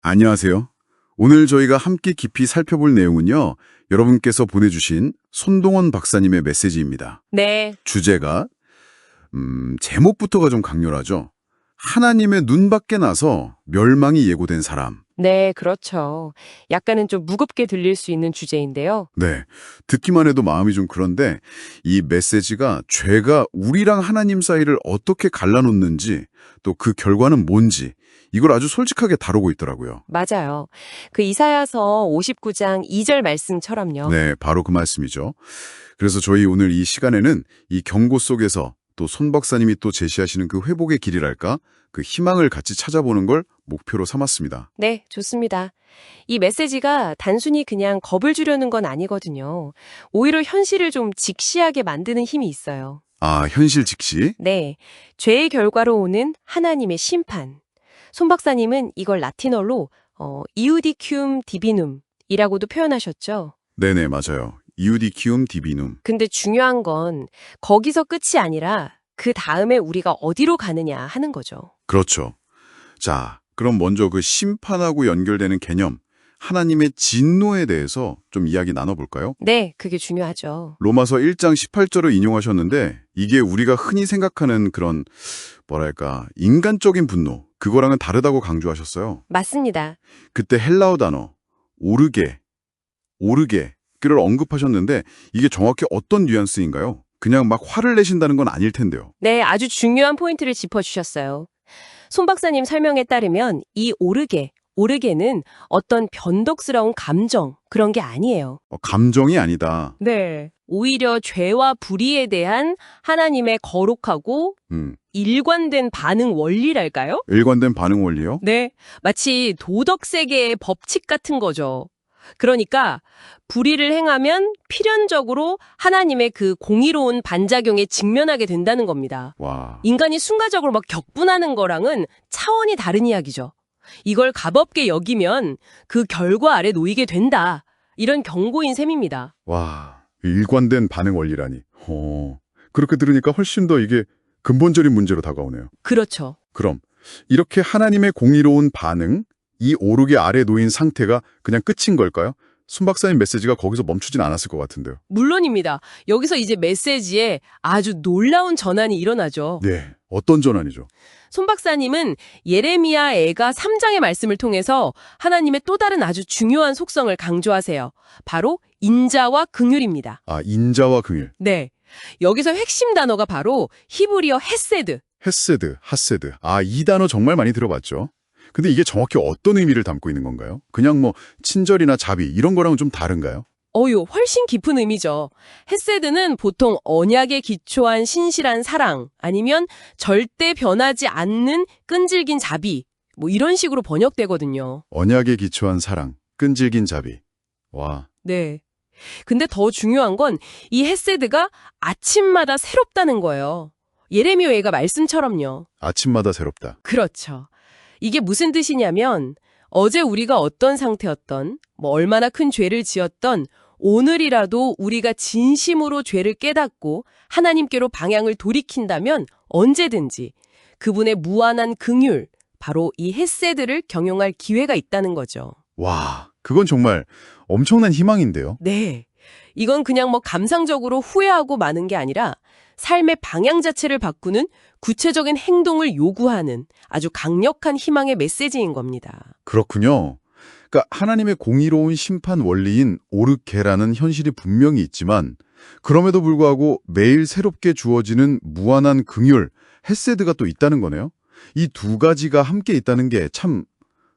안녕하세요. 오늘 저희가 함께 깊이 살펴볼 내용은요, 여러분께서 보내주신 손동원 박사님의 메시지입니다. 네, 주제가, 제목부터가 좀 강렬하죠. 하나님의 눈 밖에 나서 멸망이 예고된 사람. 네, 그렇죠. 약간은 좀 무겁게 들릴 수 있는 주제인데요. 네, 듣기만 해도 마음이 좀 그런데 이 메시지가 죄가 우리랑 하나님 사이를 어떻게 갈라놓는지 또 그 결과는 뭔지 이걸 아주 솔직하게 다루고 있더라고요. 맞아요. 그 이사야서 59장 2절 말씀처럼요. 네, 바로 그 말씀이죠. 그래서 저희 오늘 이 시간에는 이 경고 속에서 또 손 박사님이 또 제시하시는 그 회복의 길이랄까? 그 희망을 같이 찾아보는 걸 목표로 삼았습니다. 네, 좋습니다. 이 메시지가 단순히 그냥 겁을 주려는 건 아니거든요. 오히려 현실을 좀 직시하게 만드는 힘이 있어요. 아, 현실 직시? 네, 죄의 결과로 오는 하나님의 심판. 손 박사님은 이걸 라틴어로 이우디큐움 디비눔이라고도 표현하셨죠. 네네, 맞아요. 이우디키움 디비눔. 근데 중요한 건 거기서 끝이 아니라 그 다음에 우리가 어디로 가느냐 하는 거죠. 그렇죠. 자, 그럼 먼저 그 심판하고 연결되는 개념, 하나님의 진노에 대해서 좀 이야기 나눠볼까요? 네, 그게 중요하죠. 로마서 1장 18절을 인용하셨는데 이게 우리가 흔히 생각하는 그런 뭐랄까 인간적인 분노, 그거랑은 다르다고 강조하셨어요. 맞습니다. 그때 헬라어 단어 오르게를 언급하셨는데 이게 정확히 어떤 뉘앙스인가요? 그냥 막 화를 내신다는 건 아닐 텐데요. 네, 아주 중요한 포인트를 짚어주셨어요. 손 박사님 설명에 따르면 이 오르게는 어떤 변덕스러운 감정, 그런 게 아니에요. 감정이 아니다. 네. 오히려 죄와 불의에 대한 하나님의 거룩하고 일관된 반응 원리랄까요? 일관된 반응 원리요? 네. 마치 도덕 세계의 법칙 같은 거죠. 그러니까 불의를 행하면 필연적으로 하나님의 그 공의로운 반작용에 직면하게 된다는 겁니다. 와, 인간이 순간적으로 막 격분하는 거랑은 차원이 다른 이야기죠. 이걸 가볍게 여기면 그 결과 아래 놓이게 된다. 이런 경고인 셈입니다. 와, 일관된 반응 원리라니. 그렇게 들으니까 훨씬 더 이게 근본적인 문제로 다가오네요. 그렇죠. 그럼 이렇게 하나님의 공의로운 반응, 이 오르게 아래 놓인 상태가 그냥 끝인 걸까요? 손 박사님 메시지가 거기서 멈추진 않았을 것 같은데요. 물론입니다. 여기서 이제 메시지에 아주 놀라운 전환이 일어나죠. 네, 어떤 전환이죠? 손 박사님은 예레미야 애가 3장의 말씀을 통해서 하나님의 또 다른 아주 중요한 속성을 강조하세요. 바로 인자와 긍휼입니다. 아, 인자와 긍휼. 네. 여기서 핵심 단어가 바로 히브리어 헤세드. 헤세드, 하세드. 아, 이 단어 정말 많이 들어봤죠. 근데 이게 정확히 어떤 의미를 담고 있는 건가요? 그냥 뭐 친절이나 자비 이런 거랑은 좀 다른가요? 훨씬 깊은 의미죠. 헤세드는 보통 언약에 기초한 신실한 사랑, 아니면 절대 변하지 않는 끈질긴 자비, 뭐 이런 식으로 번역되거든요. 언약에 기초한 사랑, 끈질긴 자비. 와, 네. 근데 더 중요한 건 이 헤세드가 아침마다 새롭다는 거예요. 예레미야 애가 말씀처럼요. 아침마다 새롭다. 그렇죠. 이게 무슨 뜻이냐면 어제 우리가 어떤 상태였던, 뭐 얼마나 큰 죄를 지었던 오늘이라도 우리가 진심으로 죄를 깨닫고 하나님께로 방향을 돌이킨다면 언제든지 그분의 무한한 긍휼, 바로 이 헤세드를 경영할 기회가 있다는 거죠. 와, 그건 정말 엄청난 희망인데요. 네. 이건 그냥 뭐 감상적으로 후회하고 마는 게 아니라 삶의 방향 자체를 바꾸는 구체적인 행동을 요구하는 아주 강력한 희망의 메시지인 겁니다. 그렇군요. 그러니까 하나님의 공의로운 심판 원리인 오르게라는 현실이 분명히 있지만 그럼에도 불구하고 매일 새롭게 주어지는 무한한 긍휼, 헤세드가 또 있다는 거네요. 이 두 가지가 함께 있다는 게 참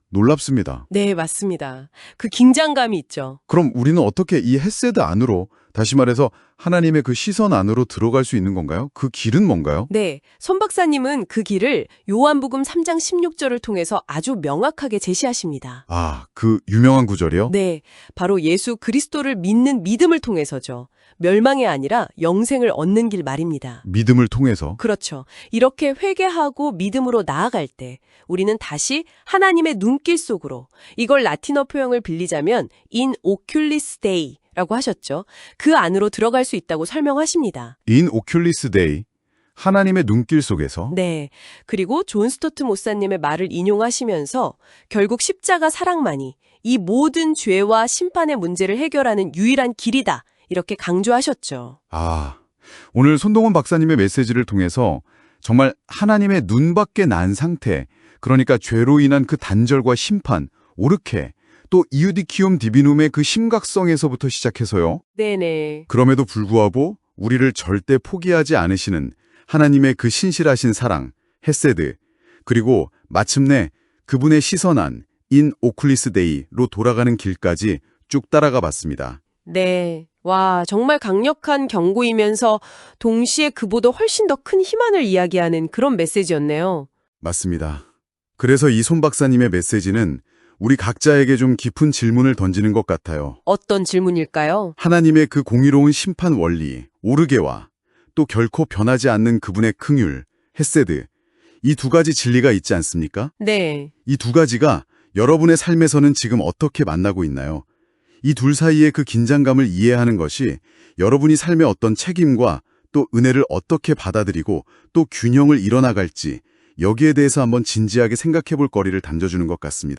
놀랍습니다. 네, 맞습니다. 그 긴장감이 있죠. 그럼 우리는 어떻게 이 헤세드 안으로, 다시 말해서 하나님의 그 시선 안으로 들어갈 수 있는 건가요? 그 길은 뭔가요? 네, 손 박사님은 그 길을 요한복음 3장 16절을 통해서 아주 명확하게 제시하십니다. 아, 그 유명한 구절이요? 네, 바로 예수 그리스도를 믿는 믿음을 통해서죠. 멸망이 아니라 영생을 얻는 길 말입니다. 믿음을 통해서. 그렇죠. 이렇게 회개하고 믿음으로 나아갈 때 우리는 다시 하나님의 눈길 속으로, 이걸 라틴어 표현을 빌리자면 in oculis Dei라고 하셨죠. 그 안으로 들어갈 수 있다고 설명하십니다. In oculis Dei, 하나님의 눈길 속에서 네. 그리고 존 스토트 목사님의 말을 인용하시면서 결국 십자가 사랑만이 이 모든 죄와 심판의 문제를 해결하는 유일한 길이다. 이렇게 강조하셨죠. 오늘 손동원 박사님의 메시지를 통해서 정말 하나님의 눈밖에 난 상태, 그러니까 죄로 인한 그 단절과 심판, 오르케, 또 이우디키움 디비눔의 그 심각성에서부터 시작해서요. 네네. 그럼에도 불구하고 우리를 절대 포기하지 않으시는 하나님의 그 신실하신 사랑, 헤세드, 그리고 마침내 그분의 시선한 인 오클리스 데이로 돌아가는 길까지 쭉 따라가 봤습니다. 네. 와, 정말 강력한 경고이면서 동시에 그보다 훨씬 더 큰 희망을 이야기하는 그런 메시지였네요. 맞습니다. 그래서 이 손 박사님의 메시지는 우리 각자에게 좀 깊은 질문을 던지는 것 같아요. 어떤 질문일까요? 하나님의 그 공의로운 심판 원리, 오르게와 또 결코 변하지 않는 그분의 긍휼, 헤세드, 이 두 가지 진리가 있지 않습니까? 네. 이 두 가지가 여러분의 삶에서는 지금 어떻게 만나고 있나요? 이 둘 사이의 그 긴장감을 이해하는 것이 여러분이 삶의 어떤 책임과 또 은혜를 어떻게 받아들이고 또 균형을 이뤄나갈지 여기에 대해서 한번 진지하게 생각해 볼 거리를 던져주는 것 같습니다.